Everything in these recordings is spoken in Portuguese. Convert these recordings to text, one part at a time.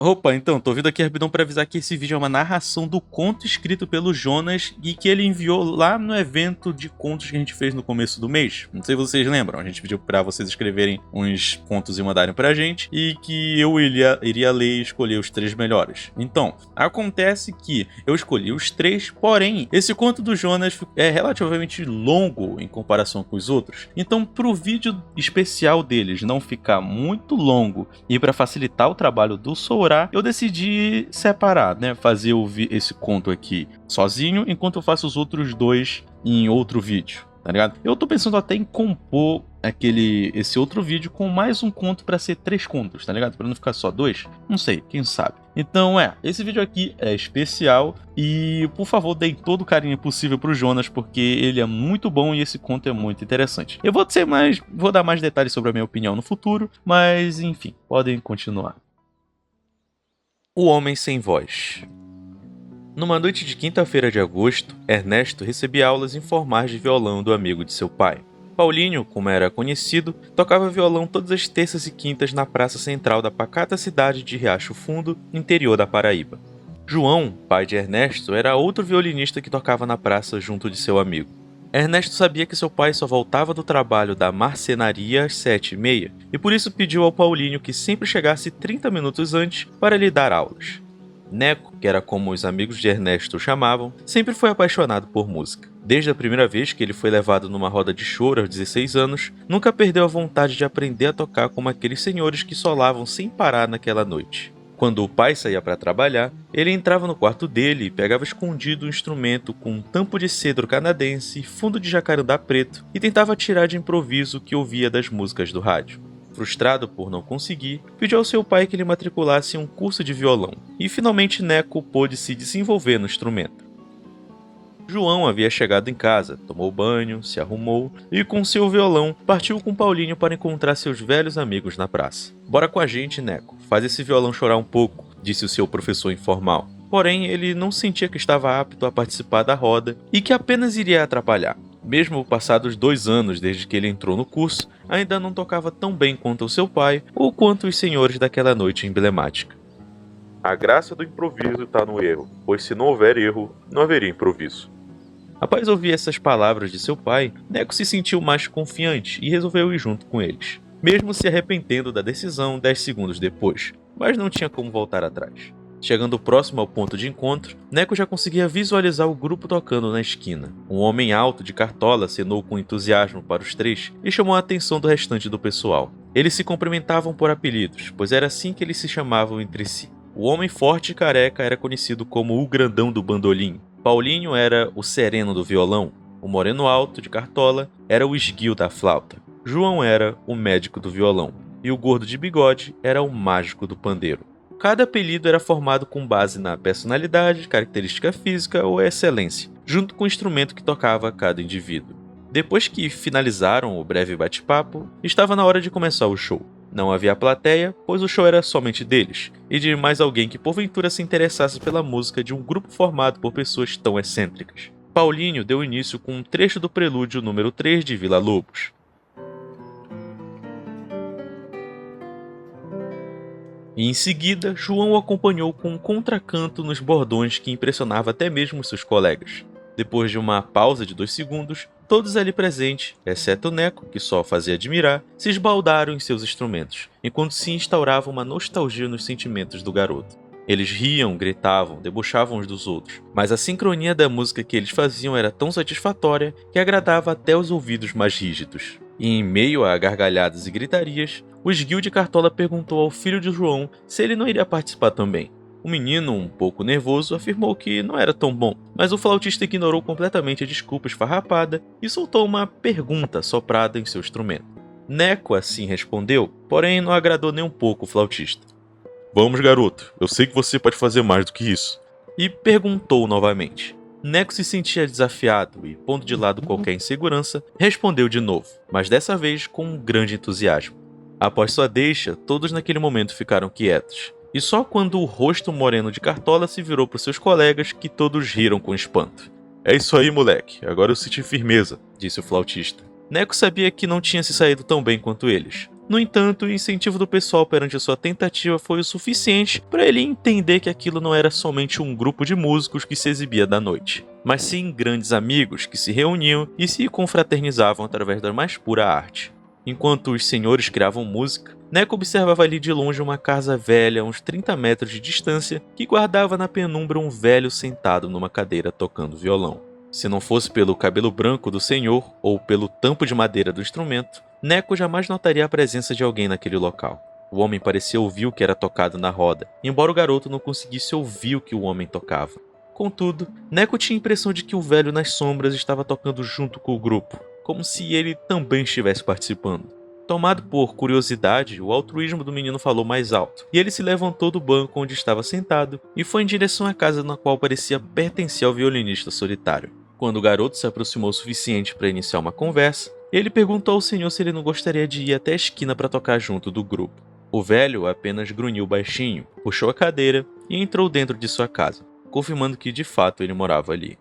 Opa, então, tô vindo aqui rapidão pra avisar que esse vídeo é uma narração do conto escrito pelo Jonas e que ele enviou lá no evento de contos que a gente fez no começo do mês. Não sei se vocês lembram, a gente pediu pra vocês escreverem uns contos e mandarem pra gente e que eu iria ler e escolher os 3 melhores. Então, acontece que eu escolhi os 3, porém, esse conto do Jonas é relativamente longo em comparação com os outros. Então, pro vídeo especial deles não ficar muito longo e pra facilitar o trabalho do Sourá, eu decidi separar, né? Fazer esse conto aqui sozinho, enquanto eu faço os outros 2 em outro vídeo, tá ligado? Eu tô pensando até em compor esse outro vídeo com mais um conto pra ser 3 contos, tá ligado? Pra não ficar só 2, não sei, quem sabe. Então esse vídeo aqui é especial e, por favor, deem todo o carinho possível pro Jonas, porque ele é muito bom e esse conto é muito interessante. Eu vou dar mais detalhes sobre a minha opinião no futuro, mas enfim, podem continuar. O Homem Sem Voz. Numa noite de quinta-feira de agosto, Ernesto recebia aulas informais de violão do amigo de seu pai. Paulinho, como era conhecido, tocava violão todas as terças e quintas na praça central da pacata cidade de Riacho Fundo, interior da Paraíba. João, pai de Ernesto, era outro violinista que tocava na praça junto de seu amigo. Ernesto sabia que seu pai só voltava do trabalho da marcenaria às 7h30 e por isso pediu ao Paulinho que sempre chegasse 30 minutos antes para lhe dar aulas. Neco, que era como os amigos de Ernesto o chamavam, sempre foi apaixonado por música. Desde a primeira vez que ele foi levado numa roda de choro aos 16 anos, nunca perdeu a vontade de aprender a tocar como aqueles senhores que solavam sem parar naquela noite. Quando o pai saía para trabalhar, ele entrava no quarto dele e pegava escondido um instrumento com um tampo de cedro canadense e fundo de jacarandá preto e tentava tirar de improviso o que ouvia das músicas do rádio. Frustrado por não conseguir, pediu ao seu pai que lhe matriculasse em um curso de violão, e finalmente Neco pôde se desenvolver no instrumento. João havia chegado em casa, tomou banho, se arrumou e, com seu violão, partiu com Paulinho para encontrar seus velhos amigos na praça. "Bora com a gente, Neco, faz esse violão chorar um pouco", disse o seu professor informal. Porém, ele não sentia que estava apto a participar da roda e que apenas iria atrapalhar. Mesmo passados 2 anos desde que ele entrou no curso, ainda não tocava tão bem quanto o seu pai ou quanto os senhores daquela noite emblemática. "A graça do improviso está no erro, pois se não houver erro, não haveria improviso." Após ouvir essas palavras de seu pai, Neco se sentiu mais confiante e resolveu ir junto com eles, mesmo se arrependendo da decisão 10 segundos depois, mas não tinha como voltar atrás. Chegando próximo ao ponto de encontro, Neco já conseguia visualizar o grupo tocando na esquina. Um homem alto de cartola acenou com entusiasmo para os 3 e chamou a atenção do restante do pessoal. Eles se cumprimentavam por apelidos, pois era assim que eles se chamavam entre si. O homem forte e careca era conhecido como o grandão do bandolim. Paulinho era o sereno do violão. O moreno alto de cartola era o esguio da flauta. João era o médico do violão. E o gordo de bigode era o mágico do pandeiro. Cada apelido era formado com base na personalidade, característica física ou excelência, junto com o instrumento que tocava cada indivíduo. Depois que finalizaram o breve bate-papo, estava na hora de começar o show. Não havia plateia, pois o show era somente deles, e de mais alguém que porventura se interessasse pela música de um grupo formado por pessoas tão excêntricas. Paulinho deu início com um trecho do prelúdio número 3 de Vila Lobos. E em seguida, João o acompanhou com um contracanto nos bordões que impressionava até mesmo seus colegas. Depois de uma pausa de 2 segundos, todos ali presentes, exceto Neco, que só fazia admirar, se esbaldaram em seus instrumentos, enquanto se instaurava uma nostalgia nos sentimentos do garoto. Eles riam, gritavam, debochavam uns dos outros, mas a sincronia da música que eles faziam era tão satisfatória que agradava até os ouvidos mais rígidos. E em meio a gargalhadas e gritarias, o esguio de cartola perguntou ao filho de João se ele não iria participar também. O menino, um pouco nervoso, afirmou que não era tão bom, mas o flautista ignorou completamente a desculpa esfarrapada e soltou uma pergunta soprada em seu instrumento. Neco assim respondeu, porém não agradou nem um pouco o flautista. "Vamos, garoto, eu sei que você pode fazer mais do que isso." E perguntou novamente. Neco se sentia desafiado e, pondo de lado qualquer insegurança, respondeu de novo, mas dessa vez com um grande entusiasmo. Após sua deixa, todos naquele momento ficaram quietos. E só quando o rosto moreno de cartola se virou para seus colegas que todos riram com espanto. "É isso aí, moleque, agora eu senti firmeza", disse o flautista. Neco sabia que não tinha se saído tão bem quanto eles, No entanto, o incentivo do pessoal perante a sua tentativa foi o suficiente para ele entender que aquilo não era somente um grupo de músicos que se exibia da noite, mas sim grandes amigos que se reuniam e se confraternizavam através da mais pura arte. Enquanto os senhores criavam música, Neco observava ali de longe uma casa velha a uns 30 metros de distância que guardava na penumbra um velho sentado numa cadeira tocando violão. Se não fosse pelo cabelo branco do senhor ou pelo tampo de madeira do instrumento, Neco jamais notaria a presença de alguém naquele local. O homem parecia ouvir o que era tocado na roda, embora o garoto não conseguisse ouvir o que o homem tocava. Contudo, Neco tinha a impressão de que o velho nas sombras estava tocando junto com o grupo, como se ele também estivesse participando. Tomado por curiosidade, o altruísmo do menino falou mais alto, e ele se levantou do banco onde estava sentado e foi em direção à casa na qual parecia pertencer ao violinista solitário. Quando o garoto se aproximou o suficiente para iniciar uma conversa, ele perguntou ao senhor se ele não gostaria de ir até a esquina para tocar junto do grupo. O velho apenas grunhiu baixinho, puxou a cadeira e entrou dentro de sua casa, confirmando que de fato ele morava ali.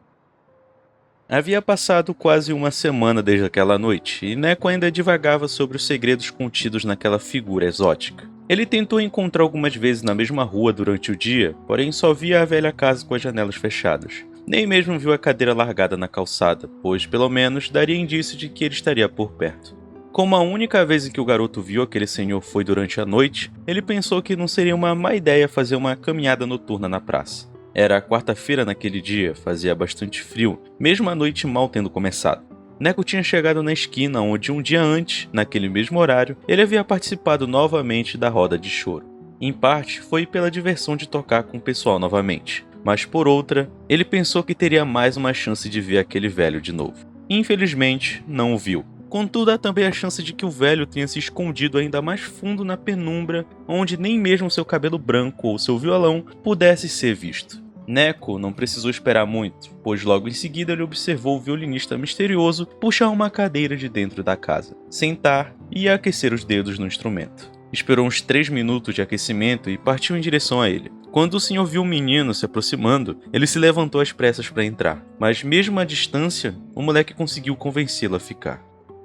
Havia passado quase uma semana desde aquela noite, e Neco ainda divagava sobre os segredos contidos naquela figura exótica. Ele tentou encontrar algumas vezes na mesma rua durante o dia, porém só via a velha casa com as janelas fechadas. Nem mesmo viu a cadeira largada na calçada, pois pelo menos daria indício de que ele estaria por perto. Como a única vez em que o garoto viu aquele senhor foi durante a noite, ele pensou que não seria uma má ideia fazer uma caminhada noturna na praça. Era quarta-feira naquele dia, fazia bastante frio, mesmo a noite mal tendo começado. Neco tinha chegado na esquina onde um dia antes, naquele mesmo horário, ele havia participado novamente da roda de choro. Em parte, foi pela diversão de tocar com o pessoal novamente, mas por outra, ele pensou que teria mais uma chance de ver aquele velho de novo. Infelizmente, não o viu. Contudo, há também a chance de que o velho tenha se escondido ainda mais fundo na penumbra, onde nem mesmo seu cabelo branco ou seu violão pudesse ser visto. Neco não precisou esperar muito, pois logo em seguida ele observou o violinista misterioso puxar uma cadeira de dentro da casa, sentar e aquecer os dedos no instrumento. Esperou uns 3 minutos de aquecimento e partiu em direção a ele. Quando o senhor viu o menino se aproximando, ele se levantou às pressas para entrar, mas mesmo à distância, o moleque conseguiu convencê-lo a ficar.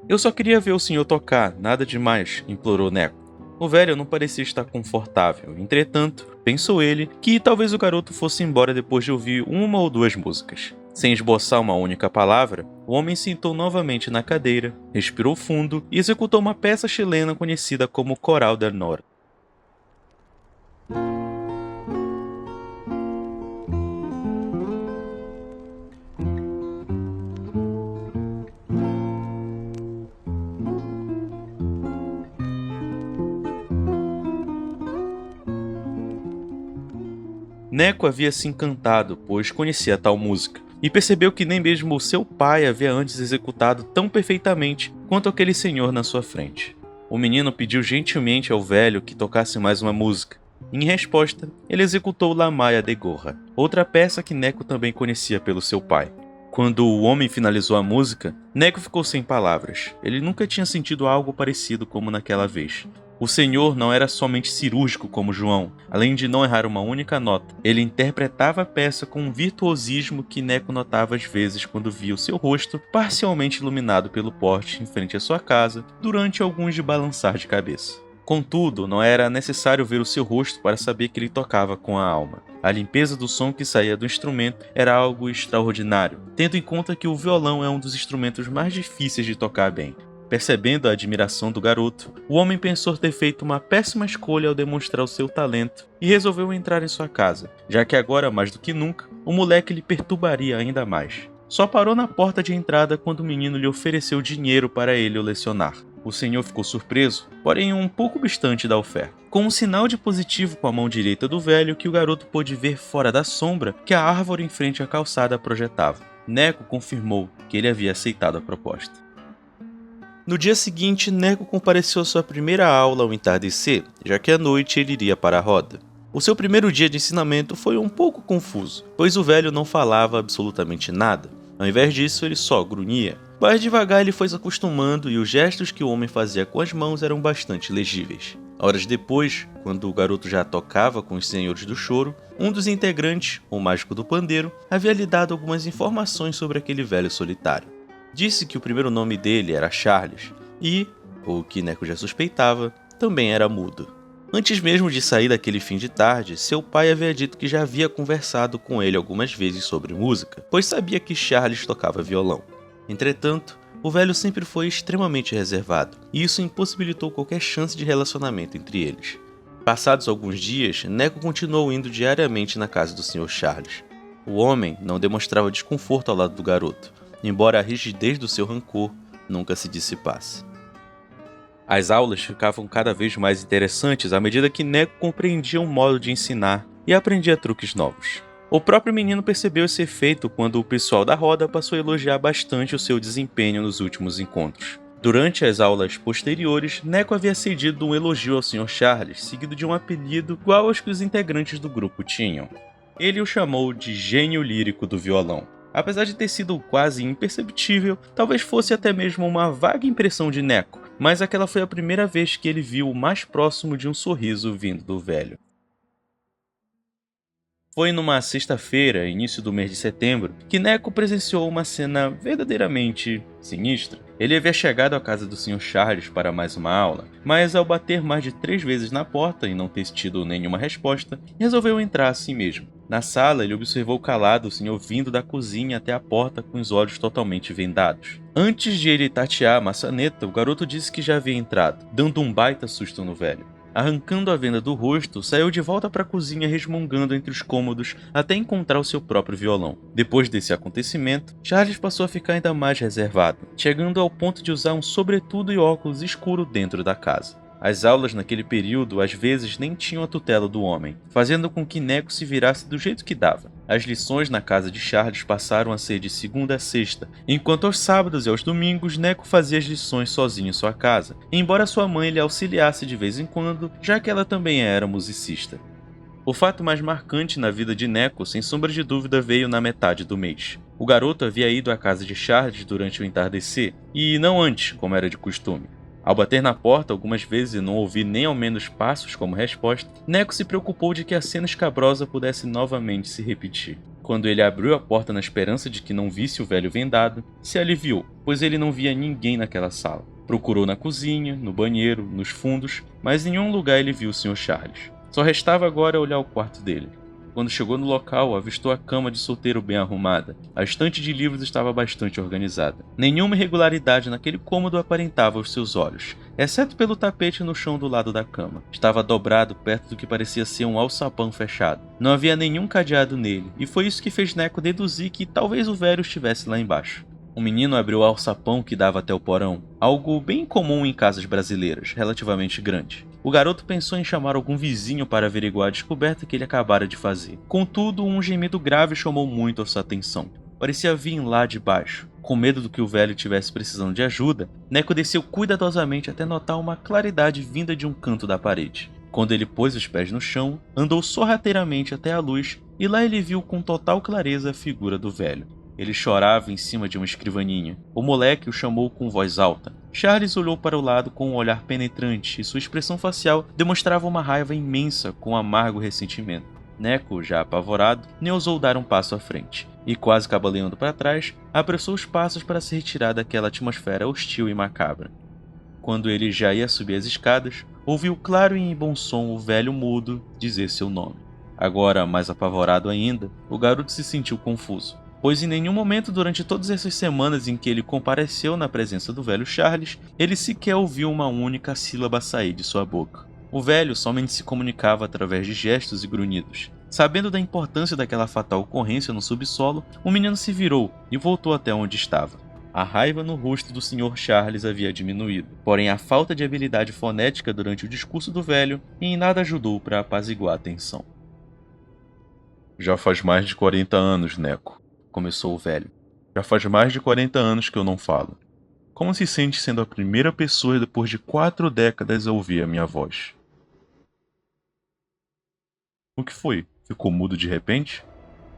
"Eu só queria ver o senhor tocar, nada demais", implorou Neco. O velho não parecia estar confortável, entretanto, pensou ele que talvez o garoto fosse embora depois de ouvir uma ou duas músicas. Sem esboçar uma única palavra, o homem sentou novamente na cadeira, respirou fundo e executou uma peça chilena conhecida como Coral del Norte. Neco havia se encantado, pois conhecia tal música, e percebeu que nem mesmo o seu pai havia antes executado tão perfeitamente quanto aquele senhor na sua frente. O menino pediu gentilmente ao velho que tocasse mais uma música. Em resposta, ele executou La Maya de Gorra, outra peça que Neco também conhecia pelo seu pai. Quando o homem finalizou a música, Neco ficou sem palavras. Ele nunca tinha sentido algo parecido como naquela vez. O senhor não era somente cirúrgico como João, além de não errar uma única nota. Ele interpretava a peça com um virtuosismo que Neco notava às vezes quando via o seu rosto parcialmente iluminado pelo poste em frente à sua casa durante alguns de balançar de cabeça. Contudo, não era necessário ver o seu rosto para saber que ele tocava com a alma. A limpeza do som que saía do instrumento era algo extraordinário, tendo em conta que o violão é um dos instrumentos mais difíceis de tocar bem. Percebendo a admiração do garoto, o homem pensou ter feito uma péssima escolha ao demonstrar o seu talento e resolveu entrar em sua casa, já que agora, mais do que nunca, o moleque lhe perturbaria ainda mais. Só parou na porta de entrada quando o menino lhe ofereceu dinheiro para ele o lecionar. O senhor ficou surpreso, porém um pouco distante da oferta. Com um sinal de positivo com a mão direita do velho, que o garoto pôde ver fora da sombra que a árvore em frente à calçada projetava. Neco confirmou que ele havia aceitado a proposta. No dia seguinte, Neco compareceu à sua primeira aula ao entardecer, já que à noite ele iria para a roda. O seu primeiro dia de ensinamento foi um pouco confuso, pois o velho não falava absolutamente nada. Ao invés disso, ele só grunhia. Mas devagar ele foi se acostumando e os gestos que o homem fazia com as mãos eram bastante legíveis. Horas depois, quando o garoto já tocava com os senhores do choro, um dos integrantes, o mágico do pandeiro, havia lhe dado algumas informações sobre aquele velho solitário. Disse que o primeiro nome dele era Charles e, O que Neco já suspeitava, também era mudo. Antes mesmo de sair daquele fim de tarde, seu pai havia dito que já havia conversado com ele algumas vezes sobre música, pois sabia que Charles tocava violão. Entretanto, o velho sempre foi extremamente reservado, e isso impossibilitou qualquer chance de relacionamento entre eles. Passados alguns dias, Neco continuou indo diariamente na casa do Sr. Charles. O homem não demonstrava desconforto ao lado do garoto, embora a rigidez do seu rancor nunca se dissipasse. As aulas ficavam cada vez mais interessantes à medida que Neco compreendia um modo de ensinar e aprendia truques novos. O próprio menino percebeu esse efeito quando o pessoal da roda passou a elogiar bastante o seu desempenho nos últimos encontros. Durante as aulas posteriores, Neco havia cedido um elogio ao Sr. Charles, seguido de um apelido igual aos que os integrantes do grupo tinham. Ele o chamou de gênio lírico do violão. Apesar de ter sido quase imperceptível, talvez fosse até mesmo uma vaga impressão de Neco, mas aquela foi a primeira vez que ele viu o mais próximo de um sorriso vindo do velho. Foi numa sexta-feira, início do mês de setembro, que Neco presenciou uma cena verdadeiramente sinistra. Ele havia chegado à casa do Sr. Charles para mais uma aula, mas ao bater mais de 3 vezes na porta e não ter tido nenhuma resposta, resolveu entrar assim mesmo. Na sala, ele observou calado o senhor vindo da cozinha até a porta com os olhos totalmente vendados. Antes de ele tatear a maçaneta, o garoto disse que já havia entrado, dando um baita susto no velho. Arrancando a venda do rosto, saiu de volta para a cozinha resmungando entre os cômodos até encontrar o seu próprio violão. Depois desse acontecimento, Charles passou a ficar ainda mais reservado, chegando ao ponto de usar um sobretudo e óculos escuro dentro da casa. As aulas naquele período às vezes nem tinham a tutela do homem, fazendo com que Neco se virasse do jeito que dava. As lições na casa de Charles passaram a ser de segunda a sexta, enquanto aos sábados e aos domingos Neco fazia as lições sozinho em sua casa, embora sua mãe lhe auxiliasse de vez em quando, já que ela também era musicista. O fato mais marcante na vida de Neco, sem sombra de dúvida, veio na metade do mês. O garoto havia ido à casa de Charles durante o entardecer, e não antes, como era de costume. Ao bater na porta algumas vezes e não ouvir nem ao menos passos como resposta, Neco se preocupou de que a cena escabrosa pudesse novamente se repetir. Quando ele abriu a porta na esperança de que não visse o velho vendado, se aliviou, pois ele não via ninguém naquela sala. Procurou na cozinha, no banheiro, nos fundos, mas em nenhum lugar ele viu o Sr. Charles. Só restava agora olhar o quarto dele. Quando chegou no local, avistou a cama de solteiro bem arrumada. A estante de livros estava bastante organizada. Nenhuma irregularidade naquele cômodo aparentava aos seus olhos, exceto pelo tapete no chão do lado da cama. Estava dobrado perto do que parecia ser um alçapão fechado. Não havia nenhum cadeado nele, e foi isso que fez Neco deduzir que talvez o velho estivesse lá embaixo. O menino abriu o alçapão que dava até o porão, algo bem comum em casas brasileiras, relativamente grande. O garoto pensou em chamar algum vizinho para averiguar a descoberta que ele acabara de fazer. Contudo, um gemido grave chamou muito a sua atenção. Parecia vir lá de baixo. Com medo do que o velho tivesse precisando de ajuda, Neco desceu cuidadosamente até notar uma claridade vinda de um canto da parede. Quando ele pôs os pés no chão, andou sorrateiramente até a luz e lá ele viu com total clareza a figura do velho. Ele chorava em cima de uma escrivaninha. O moleque o chamou com voz alta. Charles olhou para o lado com um olhar penetrante e sua expressão facial demonstrava uma raiva imensa com amargo ressentimento. Neco, já apavorado, nem ousou dar um passo à frente, e quase cambaleando para trás, apressou os passos para se retirar daquela atmosfera hostil e macabra. Quando ele já ia subir as escadas, ouviu claro e em bom som o velho mudo dizer seu nome. Agora, mais apavorado ainda, o garoto se sentiu confuso, pois em nenhum momento durante todas essas semanas em que ele compareceu na presença do velho Charles, ele sequer ouviu uma única sílaba sair de sua boca. O velho somente se comunicava através de gestos e grunhidos. Sabendo da importância daquela fatal ocorrência no subsolo, o menino se virou e voltou até onde estava. A raiva no rosto do Sr. Charles havia diminuído, porém a falta de habilidade fonética durante o discurso do velho em nada ajudou para apaziguar a tensão. Já faz mais de 40 anos, Neco, começou o velho. Já faz mais de 40 anos que eu não falo. Como se sente sendo a primeira pessoa depois de 4 décadas a ouvir a minha voz? O que foi? Ficou mudo de repente?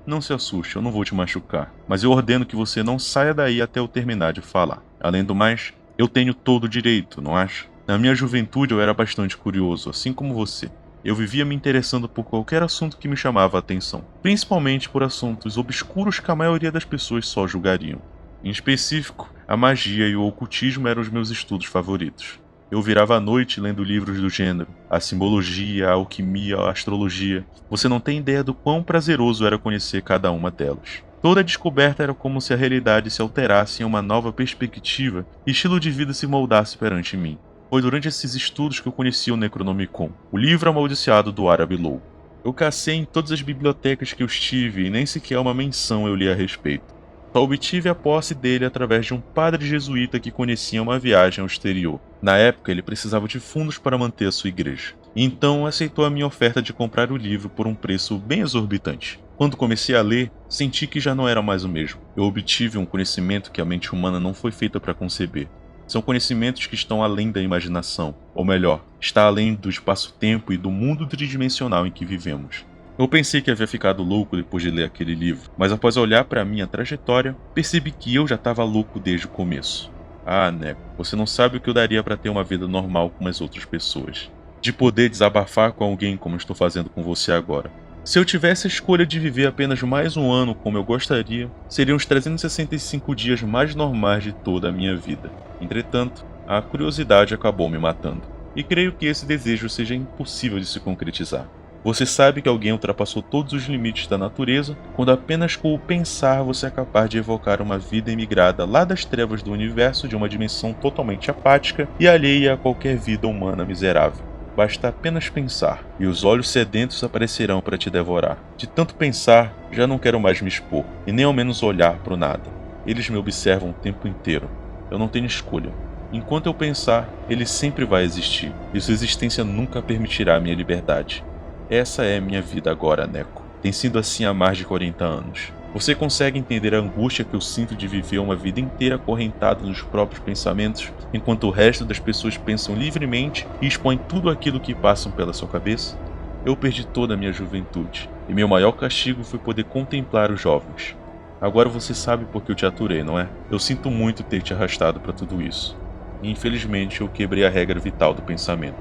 Não se assuste, eu não vou te machucar, mas eu ordeno que você não saia daí até eu terminar de falar. Além do mais, eu tenho todo o direito, não acha? Na minha juventude eu era bastante curioso, assim como você. Eu vivia me interessando por qualquer assunto que me chamava a atenção, principalmente por assuntos obscuros que a maioria das pessoas só julgariam. Em específico, a magia e o ocultismo eram os meus estudos favoritos. Eu virava a noite lendo livros do gênero, a simbologia, a alquimia, a astrologia. Você não tem ideia do quão prazeroso era conhecer cada uma delas. Toda descoberta era como se a realidade se alterasse em uma nova perspectiva e estilo de vida se moldasse perante mim. Foi durante esses estudos que eu conheci o Necronomicon, o livro amaldiçoado do árabe louco. Eu cacei em todas as bibliotecas que eu estive e nem sequer uma menção eu li a respeito. Só obtive a posse dele através de um padre jesuíta que conhecia uma viagem ao exterior. Na época, ele precisava de fundos para manter a sua igreja. Então, aceitou a minha oferta de comprar o livro por um preço bem exorbitante. Quando comecei a ler, senti que já não era mais o mesmo. Eu obtive um conhecimento que a mente humana não foi feita para conceber. São conhecimentos que estão além da imaginação, ou melhor, está além do espaço-tempo e do mundo tridimensional em que vivemos. Eu pensei que havia ficado louco depois de ler aquele livro, mas após olhar para minha trajetória, percebi que eu já estava louco desde o começo. Ah, Neco, você não sabe o que eu daria para ter uma vida normal como as outras pessoas. De poder desabafar com alguém como estou fazendo com você agora. Se eu tivesse a escolha de viver apenas mais um ano como eu gostaria, seriam os 365 dias mais normais de toda a minha vida. Entretanto, a curiosidade acabou me matando. E creio que esse desejo seja impossível de se concretizar. Você sabe que alguém ultrapassou todos os limites da natureza quando apenas com o pensar você é capaz de evocar uma vida emigrada lá das trevas do universo de uma dimensão totalmente apática e alheia a qualquer vida humana miserável. Basta apenas pensar, e os olhos sedentos aparecerão para te devorar. De tanto pensar, já não quero mais me expor, e nem ao menos olhar para o nada. Eles me observam o tempo inteiro. Eu não tenho escolha. Enquanto eu pensar, ele sempre vai existir, e sua existência nunca permitirá minha liberdade. Essa é minha vida agora, Neco. Tem sido assim há mais de 40 anos. Você consegue entender a angústia que eu sinto de viver uma vida inteira acorrentado nos próprios pensamentos, enquanto o resto das pessoas pensam livremente e expõem tudo aquilo que passam pela sua cabeça? Eu perdi toda a minha juventude, e meu maior castigo foi poder contemplar os jovens. Agora você sabe por que eu te aturei, não é? Eu sinto muito ter te arrastado para tudo isso. E infelizmente eu quebrei a regra vital do pensamento.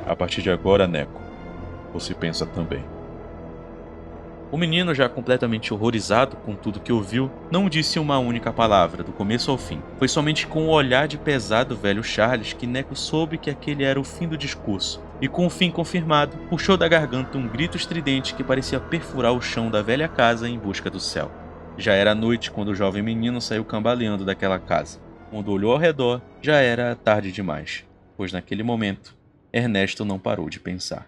A partir de agora, Neco, você pensa também. O menino, já completamente horrorizado com tudo que ouviu, não disse uma única palavra, do começo ao fim. Foi somente com o olhar de pesar do velho Charles que Neco soube que aquele era o fim do discurso, e com o fim confirmado, puxou da garganta um grito estridente que parecia perfurar o chão da velha casa em busca do céu. Já era noite quando o jovem menino saiu cambaleando daquela casa. Quando olhou ao redor, já era tarde demais, pois naquele momento, Ernesto não parou de pensar.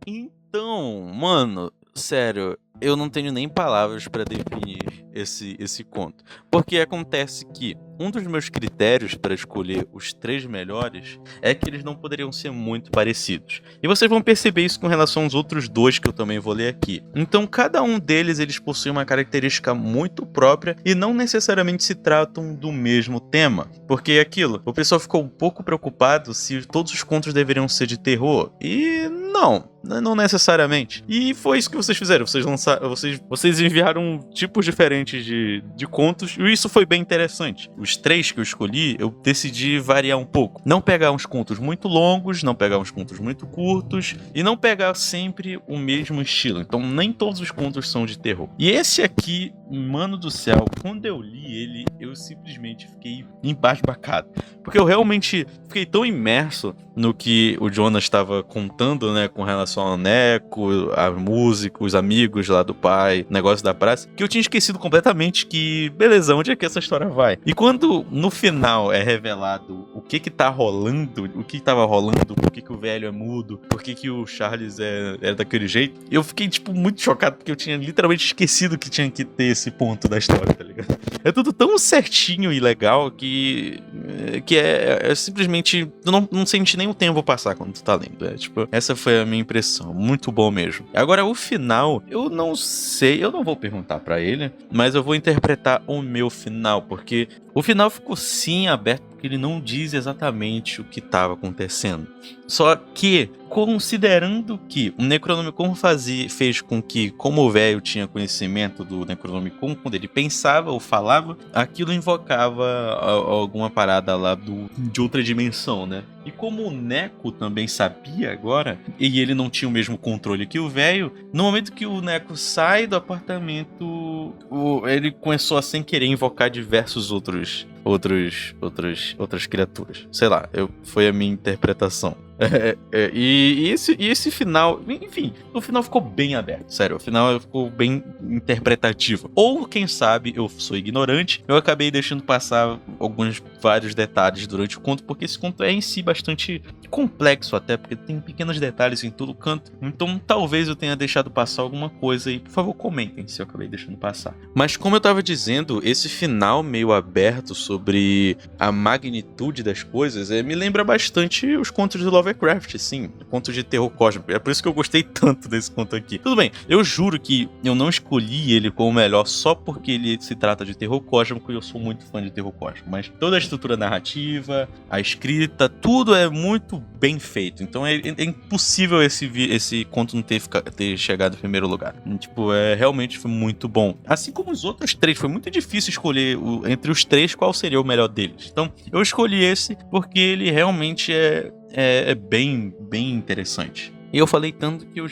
Então, mano, sério, eu não tenho nem palavras pra definir esse conto. Porque acontece que um dos meus critérios para escolher os 3 melhores é que eles não poderiam ser muito parecidos. E vocês vão perceber isso com relação aos outros 2 que eu também vou ler aqui. Então, cada um deles eles possuem uma característica muito própria e não necessariamente se tratam do mesmo tema. Porque é aquilo, o pessoal ficou um pouco preocupado se todos os contos deveriam ser de terror. E não necessariamente. E foi isso que vocês fizeram. Vocês enviaram tipos diferentes de contos e isso foi bem interessante. Os 3 que eu escolhi, eu decidi variar um pouco. Não pegar uns contos muito longos, não pegar uns contos muito curtos e não pegar sempre o mesmo estilo. Então nem todos os contos são de terror. E esse aqui, mano do céu, quando eu li ele, eu simplesmente fiquei embasbacado. Porque eu realmente fiquei tão imerso no que o Jonas estava contando, né, com relação ao Neco, a música, os amigos lá do pai, negócio da praça, que eu tinha esquecido completamente que, beleza, onde é que essa história vai? E quando no final é revelado o que tá rolando, o que tava rolando, por que o velho é mudo, por que o Charles é daquele jeito, eu fiquei, tipo, muito chocado, porque eu tinha literalmente esquecido que tinha que ter esse ponto da história, tá ligado? É tudo tão certinho e legal que é simplesmente, tu não sente nem o tempo passar quando tu tá lendo. Tipo, essa foi a minha impressão, muito bom mesmo. Agora, o final, eu não sei, eu não vou perguntar pra ele, mas eu vou interpretar o meu final, porque o final ficou sim aberto, porque ele não diz exatamente o que estava acontecendo. Só que, considerando que o Necronomicon fez com que, como o velho tinha conhecimento do Necronomicon, quando ele pensava ou falava, aquilo invocava alguma parada lá de outra dimensão, né? E como o Neco também sabia agora, e ele não tinha o mesmo controle que o velho, no momento que o Neco sai do apartamento, ele começou a sem querer invocar diversos outras criaturas. Sei lá, foi a minha interpretação. E esse final, enfim, o final ficou bem aberto, sério, o final ficou bem interpretativo. Ou, quem sabe, eu sou ignorante, eu acabei deixando passar vários detalhes durante o conto, porque esse conto é em si bastante complexo até, porque tem pequenos detalhes em todo canto, então talvez eu tenha deixado passar alguma coisa e, por favor, comentem se eu acabei deixando passar. Mas como eu tava dizendo, esse final meio aberto sobre a magnitude das coisas, me lembra bastante os contos do Lovecraft, sim, contos de terror cósmico. É por isso que eu gostei tanto desse conto aqui. Tudo bem, eu juro que eu não escolhi ele como o melhor só porque ele se trata de terror cósmico e eu sou muito fã de terror cósmico, mas toda a estrutura narrativa, a escrita, tudo é muito bem feito. Então é impossível esse conto não ter chegado em primeiro lugar. Tipo, realmente foi muito bom. Assim como os outros três, foi muito difícil escolher entre os três qual seria o melhor deles. Então eu escolhi esse porque ele realmente é bem interessante. E eu falei tanto que eu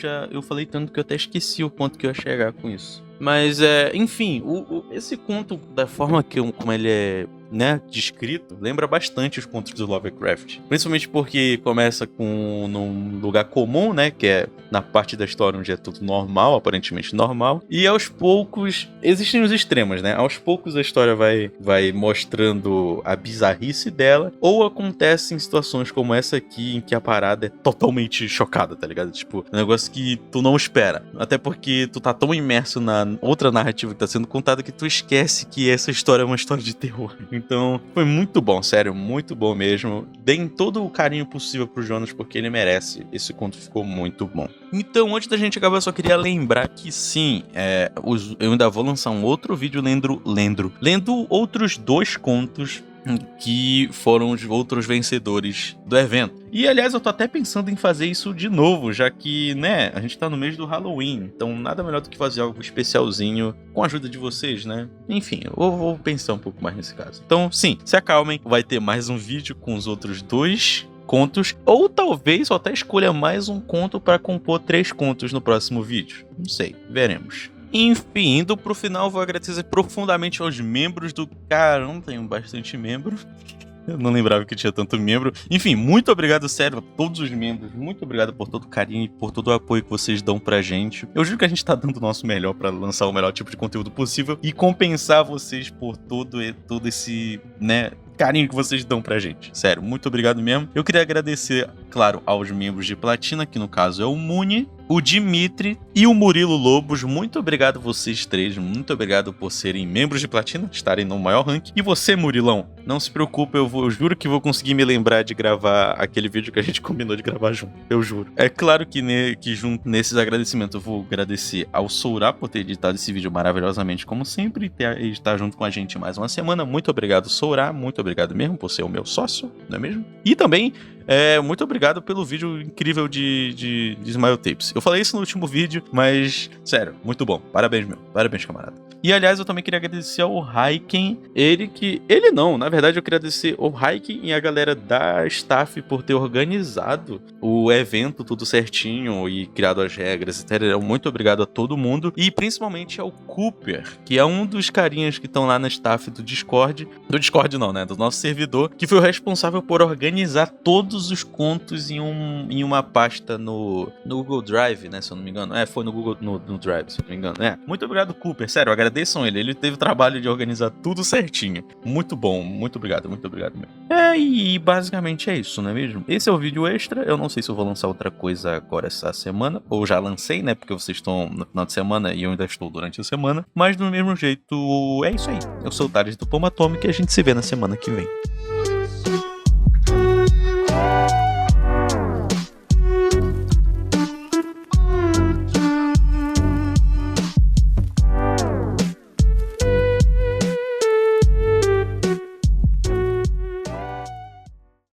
até esqueci o ponto que eu ia chegar com isso. Mas, enfim, esse conto, da forma como ele é, né, descrito, lembra bastante os contos do Lovecraft. Principalmente porque começa num lugar comum, né, que é na parte da história onde é tudo normal, aparentemente normal. E aos poucos, existem os extremos, né? Aos poucos a história vai mostrando a bizarrice dela, ou acontecem situações como essa aqui, em que a parada é totalmente chocada, tá ligado? Tipo, um negócio que tu não espera. Até porque tu tá tão imerso na outra narrativa que tá sendo contada que tu esquece que essa história é uma história de terror. Então, foi muito bom, sério, muito bom mesmo. Deem todo o carinho possível pro Jonas, porque ele merece. Esse conto ficou muito bom. Então, antes da gente acabar, eu só queria lembrar que sim, eu ainda vou lançar um outro vídeo lendo outros 2 contos que foram os outros vencedores do evento. E, aliás, eu tô até pensando em fazer isso de novo, já que, né, a gente tá no mês do Halloween, então nada melhor do que fazer algo especialzinho com a ajuda de vocês, né? Enfim, eu vou pensar um pouco mais nesse caso. Então, sim, se acalmem, vai ter mais um vídeo com os outros 2 contos, ou talvez eu até escolha mais um conto para compor 3 contos no próximo vídeo. Não sei, veremos. Enfim, indo pro final, vou agradecer profundamente aos membros do... Caramba, tenho bastante membro. Eu não lembrava que tinha tanto membro. Enfim, muito obrigado, sério, a todos os membros. Muito obrigado por todo o carinho e por todo o apoio que vocês dão pra gente. Eu juro que a gente tá dando o nosso melhor pra lançar o melhor tipo de conteúdo possível e compensar vocês por todo esse, né, carinho que vocês dão pra gente. Sério, muito obrigado mesmo. Eu queria agradecer, claro, aos membros de Platina, que no caso é o Muni, o Dimitri e o Murilo Lobos. Muito obrigado vocês 3, muito obrigado por serem membros de Platina, estarem no maior ranking. E você, Murilão, não se preocupe, eu juro que vou conseguir me lembrar de gravar aquele vídeo que a gente combinou de gravar junto, eu juro. É claro que junto nesses agradecimentos eu vou agradecer ao Sourá por ter editado esse vídeo maravilhosamente, como sempre, e estar junto com a gente mais uma semana. Muito obrigado, Sourá, muito obrigado mesmo por ser o meu sócio, não é mesmo? E também, muito obrigado pelo vídeo incrível de Smile Tapes. Eu falei isso no último vídeo, mas, sério, muito bom. Parabéns, parabéns, camarada. E, aliás, eu também queria agradecer ao Raiken, na verdade eu queria agradecer ao Raiken e a galera da staff por ter organizado o evento tudo certinho e criado as regras, etc. Muito obrigado a todo mundo, e principalmente ao Cooper, que é um dos carinhas que estão lá na staff do Discord, do nosso servidor, que foi o responsável por organizar todos os contos em uma pasta no Google Drive, né, se eu não me engano. Foi no Google, no Drive, se eu não me engano. Muito obrigado, Cooper, sério, agradeçam ele teve o trabalho de organizar tudo certinho. Muito bom, muito obrigado mesmo. E basicamente é isso, não é mesmo? Esse é o vídeo extra, eu não sei se eu vou lançar outra coisa agora essa semana, ou já lancei, né, porque vocês estão no final de semana e eu ainda estou durante a semana, mas do mesmo jeito, é isso aí. Eu sou o Thales do Pomba Atômica e a gente se vê na semana que vem.